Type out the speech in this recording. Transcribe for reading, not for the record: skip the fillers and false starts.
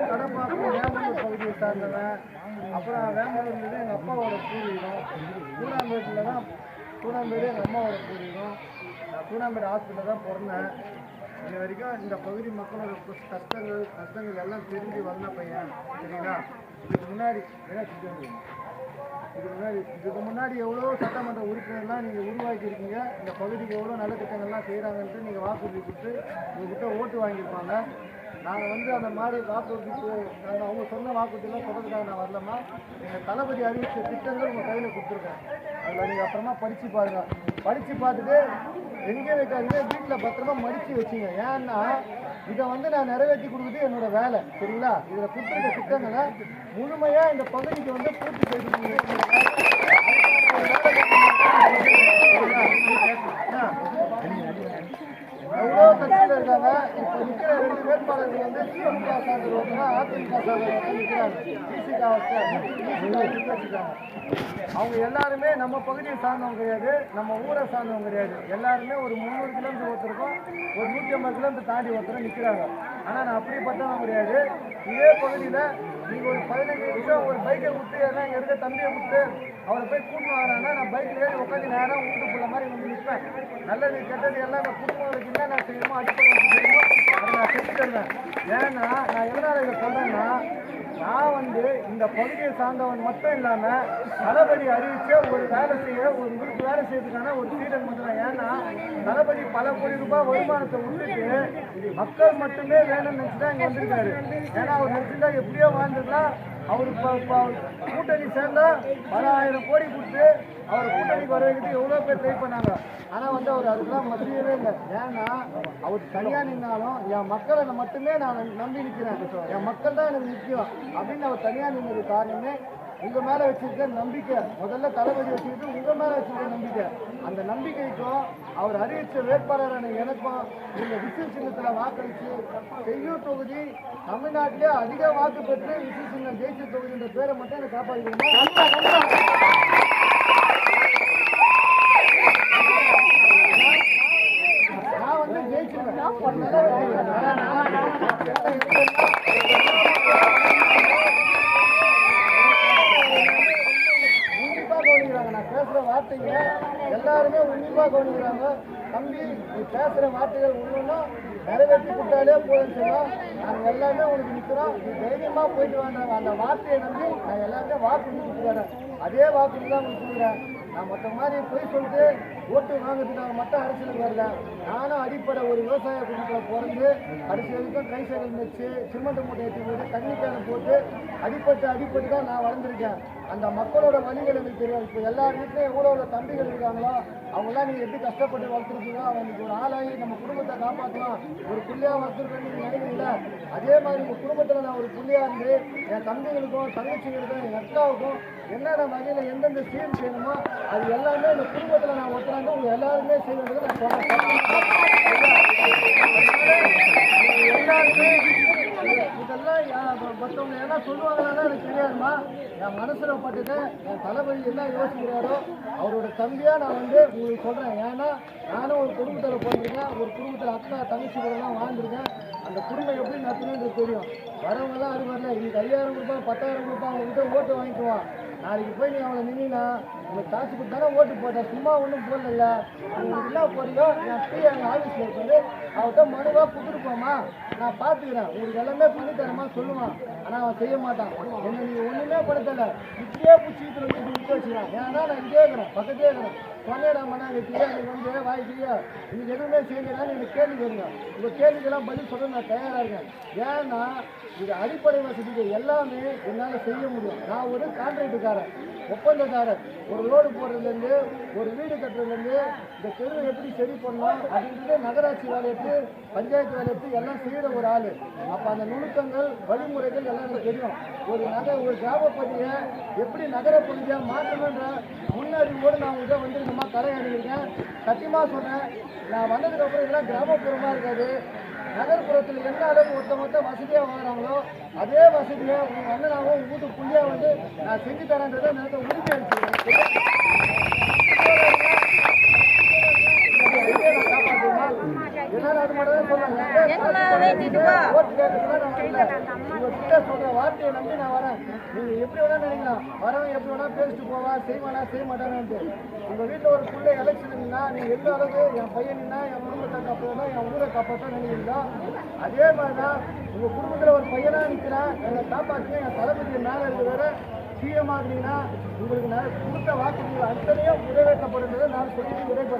கடப்பாக்கம் வேம்பலூர் பகுதியை சார்ந்தவன். அப்புறம் வேம்பலூர்லேருந்து எங்கள் அப்பாவோட பூர்வீகம். கூடாம்பேட்டில் தான் கூடாம்பேடு எங்கள் அம்மாவோட பூர்வீகம். நான் கூடாம்பேடு ஹாஸ்பிட்டலில் தான் பிறந்தேன். இது வரைக்கும் இந்த பகுதி மக்களோட கஷ்டங்கள் எல்லாம் தெரிஞ்சு வந்த பையன். சரிங்களா? இதுக்கு முன்னாடி எவ்வளோ சட்டமன்ற உறுப்பினர்லாம் நீங்கள் உருவாக்கியிருக்கீங்க. இந்த பகுதிக்கு எவ்வளோ நல்ல திட்டங்கள்லாம் செய்கிறாங்கன்ட்டு நீங்கள் வாக்குறுதி கொடுத்து உங்கள்கிட்ட ஓட்டு வாங்கியிருப்பாங்க. நாங்கள் அந்த மாதிரி வாக்குறுதிக்கு நாங்கள் அவங்க சொன்ன வாக்குறுதியெல்லாம் சொல்கிறதுக்காக நான் வரலமா. எங்கள் தளபதி அறிவித்த திட்டங்கள் உங்கள் கையில் கொடுத்துருக்கேன். அதில் நீங்கள் அப்புறமா படித்து பாருங்கள். படித்து பார்த்துட்டு எங்கே வைக்காதீங்க, வீட்டில் பத்திரமா மடித்து வச்சுங்க. ஏன்னா இதை நான் நிறைவேற்றி கொடுக்குறது என்னோட வேலை. சரிங்களா? இதில் கொடுத்துருக்க திட்டங்களை முழுமையாக இந்த பகுதிக்கு பூர்த்தி செய்து எவ்வளோ கட்சியில் இருக்காங்க. இப்போ நிற்கிற 2 வேட்பாளர்கள் திமுக சார்ந்தவர் ஒருத்தர், அதிமுக சார்ந்தவர் நிற்கிறாங்க. அவங்க எல்லாருமே நம்ம பகுதியை சார்ந்தவங்க கிடையாது, நம்ம ஊரை சார்ந்தவங்க கிடையாது. எல்லாருமே ஒரு 300 கிலோமீட்டர் ஒருத்தருக்கும் ஒரு 150 கிலோமீட்டர் தாண்டி ஒருத்தர் நிற்கிறாங்க. ஆனால் நான் அப்படிப்பட்டவங்க கிடையாது. இதே பகுதியில் நீங்கள் ஒரு 15 நிமிஷம் ஒரு பைக்கை விட்டு எல்லாம் இங்கே இருக்க தம்பியை விட்டு அவரை போய் கூட்டணும் வராங்கன்னா நான் பைக்கில் ஏறி உட்காந்து நேரம் வீட்டுக்குள்ள மாதிரி நிற்பேன். நல்லது கெட்டது எல்லாம் நான் குடும்பங்களுக்கு என்ன நான் செய்யணுமோ அடிப்படை செய்யணுமோ அதை நான் செஞ்சு தருவேன். ஏன்னா நான் எதனால் இதை சொல்கிறேன்னா, நான் இந்த பகுதியை சார்ந்தவன் மட்டும் இல்லாமல் தளபதி அறிவிச்ச ஒரு வேலை செய்ய ஒரு ஊருக்கு வேலை செய்யறதுக்கான ஒரு சீடன் மட்டும் தான். ஏன்னா தளபதி பல கோடி ரூபாய் வருமானத்தை விட்டுட்டு மக்கள் மட்டுமே வேணும்னு நினச்சிதான் இங்கே வந்திருக்காரு. ஏன்னா அவர் நினச்சிருந்தா எப்படியோ வாழ்ந்துருக்கலாம். அவர் கூட்டணி சேர்ந்தா பல 1000 கோடி கொடுத்து அவர் கூட்டணிக்கு வர வைக்கிறது எவ்வளோ பேர் ட்ரை பண்ணாங்க. ஆனால் அவர் அதுக்கெல்லாம் மதியவே இல்லை. ஏன்னா அவர் தனியாக நின்னாலும் என் மக்களை மட்டுமே நான் நம்பி நிற்கிறேன், என் மக்கள் தான் எனக்கு முக்கியம் அப்படின்னு அவர் தனியாக நின்னது காரணமே உங்கள் மேலே வச்சுருக்க நம்பிக்கை. முதல்ல தளபதி வச்சுக்கிட்டு உங்கள் மேலே வச்சுருக்க நம்பிக்கை. அந்த நம்பிக்கைக்கும் அவர் அறிவித்த வேட்பாளரான எனக்கும் இந்த விசில் சின்னத்தில் வாக்களித்து செய்யூர் தொகுதி தமிழ்நாட்டிலே அதிக வாக்கு பெற்று விசில் சின்னம் ஜெயிச்ச தொகுதின்ற பேரை மட்டும் எனக்கு காப்பாற்றிக்கணும். நான் ஜெயிச்சிருவேன். நான் பேசுகிற வார்த்தைங்க எல்லாருமே உன்னிப்பாக கவனிக்கிறாங்க. தம்பி நீ பேசுகிற வார்த்தைகள் ஒன்றுன்னா நிறைவேற்றி கொடுத்தாலே போதுன்னு சொன்னால் நாங்கள் எல்லாருமே உனக்கு நிற்கிறோம், நீ தைரியமாக போயிட்டு வாங்க. அந்த வார்த்தையை நம்பி நான் எல்லாருமே வாக்குறுதி கொடுத்துக்கிறேன். அதே வாக்குறுதி தான் உங்களுக்கு கொடுக்குறேன். நான் மற்ற மாதிரி போய் சொல்லிட்டு ஓட்டு வாங்கிறதுக்காக மட்டும் அரசியலுக்கு வரல. நானும் அடிப்படை ஒரு விவசாய குடும்பத்தில் பிறந்து கடைசி வரைக்கும் கை சைக்கிள் வச்சு சிமெண்ட் மூட்டை ஏற்றி போட்டு தண்ணி கேனை போட்டு அடிப்பட்டு தான் நான் வளர்ந்துருக்கேன். அந்த மக்களோட வழிகள் எனக்கு தெரியும். இப்போ எல்லா வீட்லையும் எவ்வளோ தம்பிகள் இருக்காங்களோ அவங்களாம் நீங்கள் எப்படி கஷ்டப்பட்டு வளர்த்துருக்கீங்க, அவங்களுக்கு ஒரு ஆளாகி நம்ம குடும்பத்தை காப்பாற்றலாம், ஒரு புள்ளியாக வளர்த்துருக்கேன்னு நீங்கள் நினைக்கிறீங்களா? அதே மாதிரி உங்கள் குடும்பத்தில் நான் ஒரு புள்ளியாக இருந்து என் தம்பிகளுக்கும் தங்கச்சிகளுக்கும் என் அக்காவுக்கும் என்னென்ன வகையில் எந்தெந்த ஸ்கீம் செய்யணுமோ அது எல்லாமே இந்த குடும்பத்தில் நான் ஒருத்தராங்க உங்கள் எல்லாருமே செய்யறது நான் சொல்கிறேன். எல்லாருமே இதெல்லாம் மற்றவங்க என்ன சொல்லுவாங்கன்னு எனக்கு தெரியாதுமா. என் மனசில் பட்டுட்டு என் தளபதி என்ன யோசிக்கிறாரோ அவரோட தம்பியாக நான் உங்களுக்கு சொல்கிறேன். ஏன்னா நானும் ஒரு குடும்பத்தில் பிறந்திருக்கேன், ஒரு குடும்பத்தில் அக்கா தங்கச்சி கூடலாம் வாழ்ந்துருக்கேன். அந்த குடும்பம் எப்படி நடத்தணுன்றது தெரியும். வரவங்கலாம் அது வரல, இன்னைக்கு 5000 ரூபாய் 10,000 ரூபாய் அவங்ககிட்ட ஓட்டு வாங்கிக்குவான். நாளைக்கு போய் நீ அவனை நின்னா உங்களுக்கு காசு கொடுத்தானே ஓட்டு போட்டேன், சும்மா ஒன்றும் போடல. உங்களுக்கு என்ன போறியோ என் பிஏ எங்கள் ஆஃபீஸில் இருக்காரு, அவர்கிட்ட மனுவாக கொடுத்துருப்போமா, நான் பார்த்துக்கிறேன், உங்களுக்கு எல்லாமே பண்ணித்தரமா சொல்லுவான். ஆனால் அவன் செய்ய மாட்டான். என்ன நீ ஒன்றுமே பண்ணத்தல, இப்படியே பிடிச்சிட்டு வந்து விட்டு வச்சுக்கிறான். ஏன்னா நான் இங்கே இருக்கிறேன், பக்கத்தே இருக்கிறேன். சொன்னேடா மண்ணா வெட்டியா நீ வாய்க்கிறியா இன்னைக்கு எதுவுமே செய்யலாம். எனக்கு கேள்வி கேளுங்க, உங்கள் கேள்விக்கெல்லாம் பதில் சொல்ல நான் தயாராக இருக்கேன். ஏன்னா இது அடிப்படை வசதிகள் எல்லாமே என்னால் செய்ய முடியும். நான் ஒரு கான்ட்ராக்டுக்காரன், ஒப்பந்தக்காரர். ஒரு ரோடு போடுறதுலேருந்து ஒரு வீடு கட்டுறதுலேருந்து இந்த தெருவை எப்படி சரி பண்ணணும் அப்படின்றது நகராட்சி வேலை எப்படி பஞ்சாயத்து வேலை எப்படி எல்லாம் செய்கிற ஒரு ஆள். அப்போ அந்த நுணுக்கங்கள் வழிமுறைகள் எல்லாம் எனக்கு தெரியும். ஒரு கிராமப்பகுதியை எப்படி நகரப்பகுதியாக மாற்றணுன்ற முன்னறிவோடு நான் உங்கள்கிட்ட வந்துருக்கோமா கடை அணியிருக்கேன். சத்தியமாக சொன்னேன், நான் வந்ததுக்கப்புறம் இதெல்லாம் கிராமப்புறமாக இருக்காது. நகர்ப்புறத்தில் என்ன அளவு மொத்த வசதியாக வாங்குறாங்களோ அதே வசதியை உங்கள் அண்ணனாகவும் உங்கள் வீட்டு புள்ளியாக நான் செஞ்சு தரேன்றதை நேரத்தை உறுதி அளிச்சுக்கிறேன். காப்பாற்றுமா என்னால் அது மட்டும் தான் சொன்னாங்க. ஓட்டு கேட்கறதுலாம் நான் வரல. உங்ககிட்ட சொல்ற வார்த்தையை நம்பி நான் வரேன். நீங்க எப்படி வேணா நினைக்கலாம், வரவன் எப்படி வேணா பேசிட்டு போவான், செய்வானா செய்ய மாட்டானான்ட்டு. உங்க வீட்டுல ஒரு பிள்ளை எலெக்ஷன் நின்னா நீங்க எந்த அளவுக்கு என் பையன் நின்னா என் குடும்பத்தை காப்பாற்றணும், என் ஊரை காப்பாற்ற நினைக்கிறீங்களோ அதே மாதிரிதான் உங்க குடும்பத்துல ஒரு பையனா நிற்கிறேன், என்னை காப்பாற்றுங்க, என் தளபதி மேல இருக்கிற சிஎம் ஆகுறீங்கன்னா உங்களுக்கு நான் கொடுத்த வாக்குறுதிகள் அத்தனையும் நிறைவேற்றப்படுறது நான் சொல்லி நிறைவேற்ற